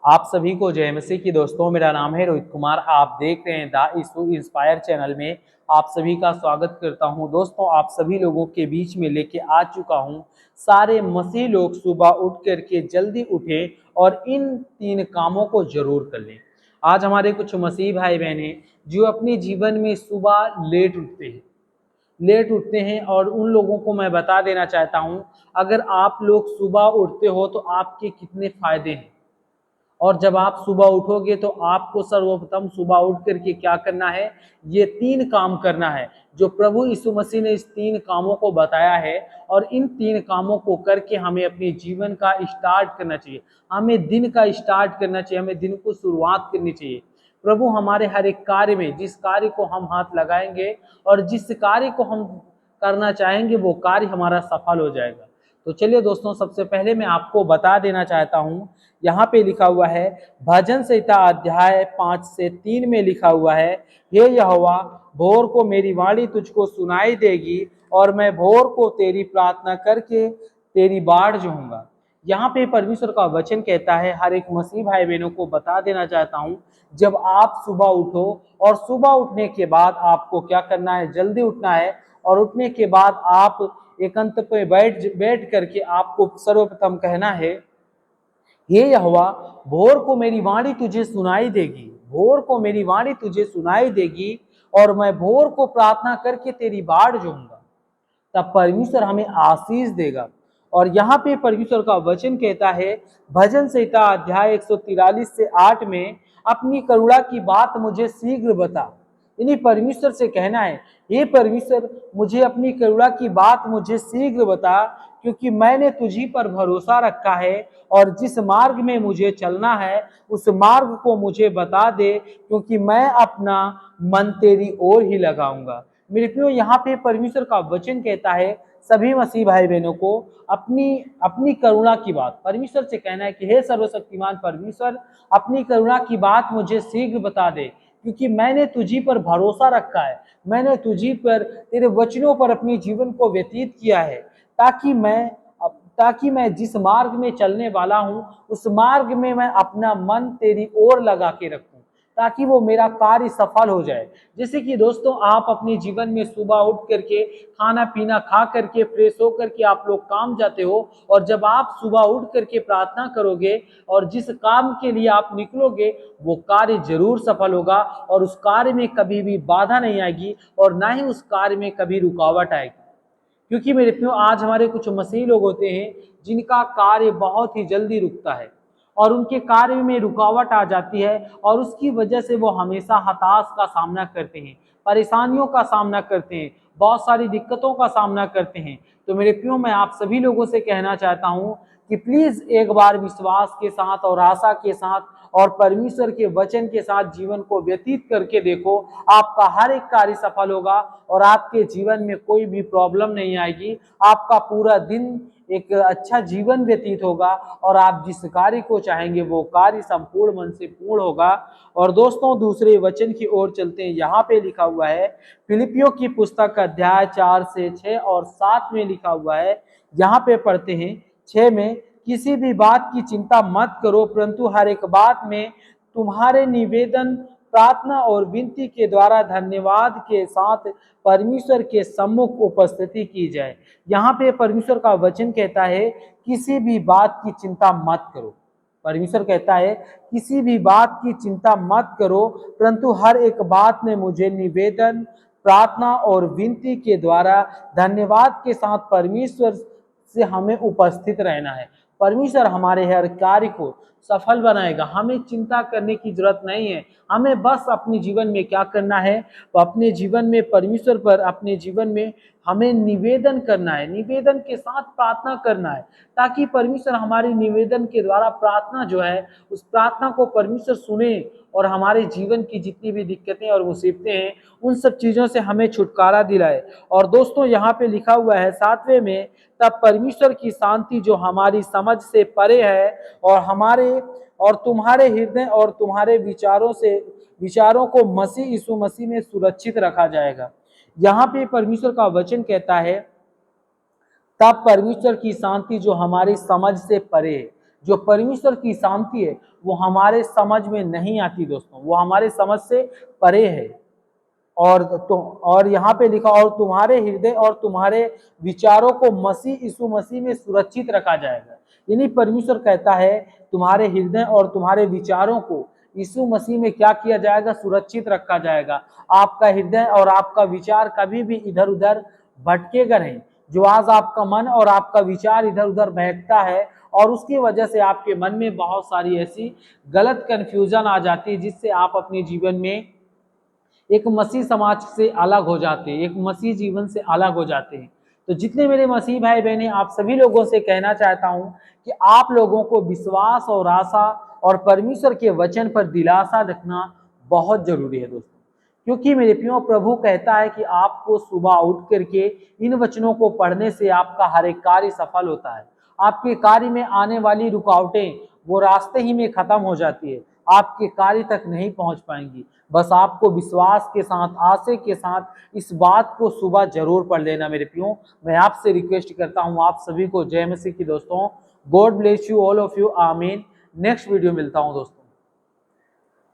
आप सभी को जय मसीह की। दोस्तों, मेरा नाम है रोहित कुमार। आप देख रहे हैं द इशू इंस्पायर चैनल में। आप सभी का स्वागत करता हूं। दोस्तों, आप सभी लोगों के बीच में लेके आ चुका हूं। सारे मसीह लोग सुबह उठ करके जल्दी उठें और इन 3 कामों को जरूर कर लें। आज हमारे कुछ मसीह भाई बहन हैं जो अपने जीवन में सुबह लेट उठते हैं और उन लोगों को मैं बता देना चाहता हूं, अगर आप लोग सुबह उठते हो तो आपके कितने फायदे हैं। और जब आप सुबह उठोगे तो आपको सर्वप्रथम सुबह उठ करके क्या करना है, ये 3 काम करना है जो प्रभु यीशु मसीह ने इस 3 कामों को बताया है। और इन 3 कामों को करके हमें अपने जीवन का स्टार्ट करना चाहिए, हमें दिन का स्टार्ट करना चाहिए, हमें दिन को शुरुआत करनी चाहिए। प्रभु हमारे हर एक कार्य में, जिस कार्य को हम हाथ लगाएंगे और जिस कार्य को हम करना चाहेंगे, वो कार्य हमारा सफल हो जाएगा। तो चलिए दोस्तों, सबसे पहले मैं आपको बता देना चाहता हूँ, यहाँ पे लिखा हुआ है भजन संहिता अध्याय 5 से 3 में लिखा हुआ है, हे यहोवा, भोर को मेरी वाणी तुझको सुनाई देगी और मैं भोर को तेरी प्रार्थना करके तेरी बाढ़ जोहूंगा। यहाँ पे परमेश्वर का वचन कहता है, हर एक मसीह भाई बहनों को बता देना चाहता हूँ, जब आप सुबह उठो और सुबह उठने के बाद आपको क्या करना है, जल्दी उठना है। और उठने के बाद आप एकांत पे बैठ करके आपको सर्वप्रथम कहना है, हे यहोवा, भोर को मेरी वाणी तुझे सुनाई देगी, भोर को मेरी वाणी तुझे सुनाई देगी और मैं भोर को प्रार्थना करके तेरी बाढ़ जोऊंगा। तब परमेश्वर हमें आशीष देगा। और यहाँ पे परमेश्वर का वचन कहता है, भजन संहिता अध्याय 143 से 8 में, अपनी करुणा की बात मुझे शीघ्र बता। यानी परमेश्वर से कहना है, हे परमेश्वर, मुझे अपनी करुणा की बात मुझे शीघ्र बता, क्योंकि मैंने तुझी पर भरोसा रखा है और जिस मार्ग में मुझे चलना है उस मार्ग को मुझे बता दे, क्योंकि मैं अपना मन तेरी ओर ही लगाऊंगा। मेरे प्रियो, यहाँ पे परमेश्वर का वचन कहता है सभी मसीह भाई बहनों को अपनी अपनी करुणा की बात परमेश्वर से कहना है कि हे सर्वशक्तिमान परमेश्वर, अपनी करुणा की बात मुझे शीघ्र बता दे, क्योंकि मैंने तुझी पर भरोसा रखा है, मैंने तुझी पर, तेरे वचनों पर अपने जीवन को व्यतीत किया है, ताकि मैं जिस मार्ग में चलने वाला हूं उस मार्ग में मैं अपना मन तेरी ओर लगा के रखूं, ताकि वो मेरा कार्य सफल हो जाए। जैसे कि दोस्तों, आप अपने जीवन में सुबह उठ करके खाना पीना खा करके फ्रेश होकर के आप लोग काम जाते हो, और जब आप सुबह उठ करके प्रार्थना करोगे और जिस काम के लिए आप निकलोगे वो कार्य जरूर सफल होगा और उस कार्य में कभी भी बाधा नहीं आएगी और ना ही उस कार्य में कभी रुकावट आएगी। क्योंकि मेरे प्रियो, आज हमारे कुछ मसीह लोग होते हैं जिनका कार्य बहुत ही जल्दी रुकता है और उनके कार्य में रुकावट आ जाती है और उसकी वजह से वो हमेशा हताश का सामना करते हैं, परेशानियों का सामना करते हैं, बहुत सारी दिक्कतों का सामना करते हैं। तो मेरे प्रियो, मैं आप सभी लोगों से कहना चाहता हूँ कि प्लीज एक बार विश्वास के साथ और आशा के साथ और परमेश्वर के वचन के साथ जीवन को व्यतीत करके देखो, आपका हर एक कार्य सफल होगा और आपके जीवन में कोई भी प्रॉब्लम नहीं आएगी। आपका पूरा दिन एक अच्छा जीवन व्यतीत होगा और आप जिस कार्य को चाहेंगे वो कार्य संपूर्ण मन से पूर्ण होगा। और दोस्तों, दूसरे वचन की ओर चलते हैं। यहाँ पे लिखा हुआ है, फिलिपियों की पुस्तक अध्याय 4 से 6 और 7 में लिखा हुआ है, यहाँ पे पढ़ते हैं 6 में, किसी भी बात की चिंता मत करो, परंतु हर एक बात में तुम्हारे निवेदन, प्रार्थना और विनती के द्वारा धन्यवाद के साथ परमेश्वर के सम्मुख उपस्थिति की जाए। यहाँ पे परमेश्वर का वचन कहता है, किसी भी बात की चिंता मत करो। परमेश्वर कहता है किसी भी बात की चिंता मत करो, परंतु हर एक बात में मुझे निवेदन, प्रार्थना और विनती के द्वारा धन्यवाद के साथ परमेश्वर से हमें उपस्थित रहना है। परमेश्वर हमारे हर कार्य को सफल बनाएगा, हमें चिंता करने की जरूरत नहीं है। हमें बस अपने जीवन में क्या करना है, अपने जीवन में परमेश्वर पर, अपने जीवन में हमें निवेदन करना है, निवेदन के साथ प्रार्थना करना है, ताकि परमेश्वर हमारे निवेदन के द्वारा प्रार्थना जो है उस प्रार्थना को परमेश्वर सुने और हमारे जीवन की जितनी भी दिक्कतें और मुसीबतें हैं उन सब चीज़ों से हमें छुटकारा दिलाए। और दोस्तों, यहाँ पे लिखा हुआ है 7वें में, तब परमेश्वर की शांति जो हमारी समझ से परे है और तुम्हारे हृदय और तुम्हारे विचारों को मसीह यीशु मसीह में सुरक्षित रखा जाएगा। यहाँ पे परमेश्वर का वचन कहता है, तब परमेश्वर की शांति जो हमारी समझ से परे है, जो परमेश्वर की शांति है वो हमारे समझ में नहीं आती दोस्तों, वो हमारे समझ से परे है। और यहाँ पे लिखा और तुम्हारे हृदय और तुम्हारे विचारों को मसीह यीशु मसीह में सुरक्षित रखा जाएगा। यानी परमेश्वर कहता है तुम्हारे हृदय और तुम्हारे विचारों को यीशु मसीह में क्या किया जाएगा, सुरक्षित रखा जाएगा। आपका हृदय और आपका विचार कभी भी इधर उधर भटकेगा नहीं। जो आज आपका मन और आपका विचार इधर उधर बहकता है और उसकी वजह से आपके मन में बहुत सारी ऐसी गलत कंफ्यूजन आ जाती है जिससे आप अपने जीवन में एक मसीह समाज से अलग हो जाते हैं, एक मसीह जीवन से अलग हो जाते हैं। तो जितने मेरे मसीह भाई बहने, आप सभी लोगों से कहना चाहता हूं कि आप लोगों को विश्वास और आशा और परमेश्वर के वचन पर दिलासा रखना बहुत जरूरी है दोस्तों, क्योंकि मेरे प्रियो प्रभु कहता है कि आपको सुबह उठ करके इन वचनों को पढ़ने से आपका हर एक कार्य सफल होता है। आपके कार्य में आने वाली रुकावटें वो रास्ते ही में खत्म हो जाती है, आपके कार्य तक नहीं पहुंच पाएंगी। बस आपको विश्वास के साथ, आशा के साथ इस बात को सुबह जरूर पढ़ लेना मेरे प्रियो। मैं आपसे रिक्वेस्ट करता हूं आप सभी को जय मसीह की दोस्तों। God bless you all of you, आमीन। नेक्स्ट वीडियो मिलता हूं दोस्तों।